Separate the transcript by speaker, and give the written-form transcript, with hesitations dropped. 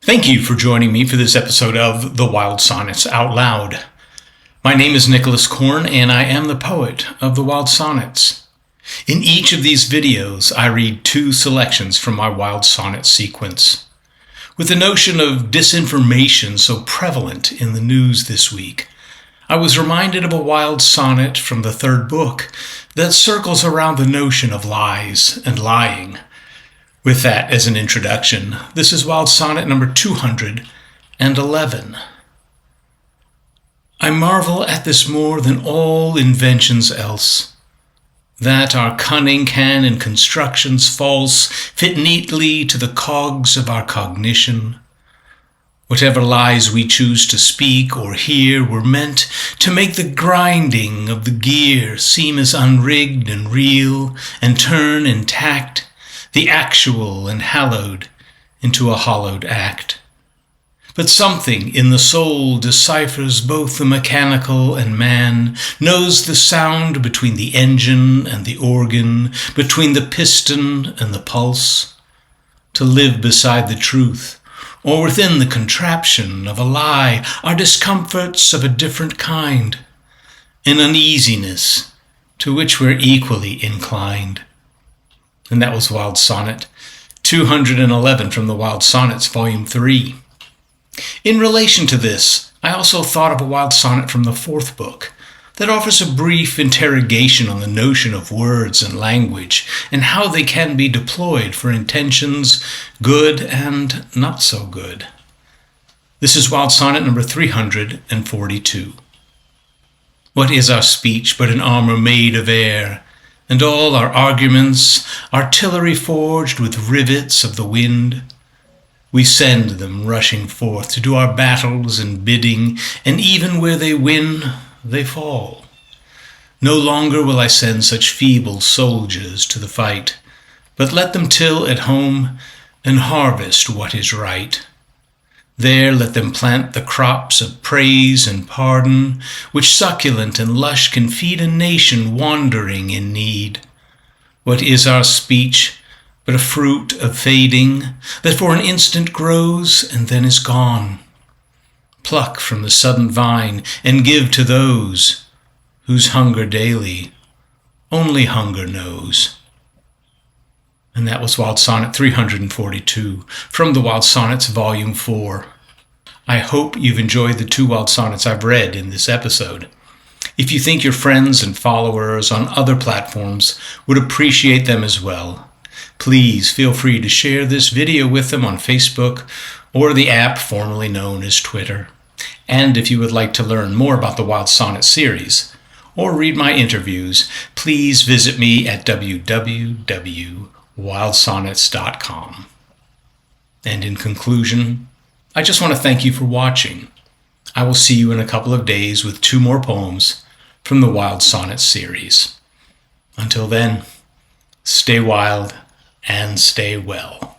Speaker 1: Thank you for joining me for this episode of The Wild Sonnets Out Loud. My name is Nicholas Korn, and I am the poet of The Wild Sonnets. In each of these videos, I read two selections from my Wild Sonnet sequence. With the notion of disinformation so prevalent in the news this week, I was reminded of a wild sonnet from the third book that circles around the notion of lies and lying. With that as an introduction, this is Wild Sonnet number 211. I marvel at this more than all inventions else, that our cunning can in constructions false fit neatly to the cogs of our cognition. Whatever lies we choose to speak or hear were meant to make the grinding of the gear seem as unrigged and real, and turn intact the actual and hallowed into a hollowed act. But something in the soul deciphers both the mechanical and man, knows the sound between the engine and the organ, between the piston and the pulse. To live beside the truth, or within the contraption of a lie, are discomforts of a different kind, an uneasiness to which we're equally inclined. And that was Wild Sonnet 211 from the Wild Sonnets, Volume 3. In relation to this, I also thought of a wild sonnet from the fourth book that offers a brief interrogation on the notion of words and language and how they can be deployed for intentions good and not so good. This is Wild Sonnet number 342. What is our speech but an armor made of air? And all our arguments, artillery forged with rivets of the wind. We send them rushing forth to do our battles and bidding, and even where they win, they fall. No longer will I send such feeble soldiers to the fight, but let them till at home and harvest what is right. There let them plant the crops of praise and pardon, which succulent and lush can feed a nation wandering in need. What is our speech but a fruit of fading, that for an instant grows and then is gone? Pluck from the sudden vine and give to those whose hunger daily only hunger knows. And that was Wild Sonnet 342 from the Wild Sonnets, Volume 4. I hope you've enjoyed the two wild sonnets I've read in this episode. If you think your friends and followers on other platforms would appreciate them as well, please feel free to share this video with them on Facebook or the app formerly known as Twitter. And if you would like to learn more about the Wild Sonnet series or read my interviews, please visit me at www.wildsonnets.com. And in conclusion, I just want to thank you for watching. I will see you in a couple of days with two more poems from the Wild Sonnet series. Until then, stay wild and stay well.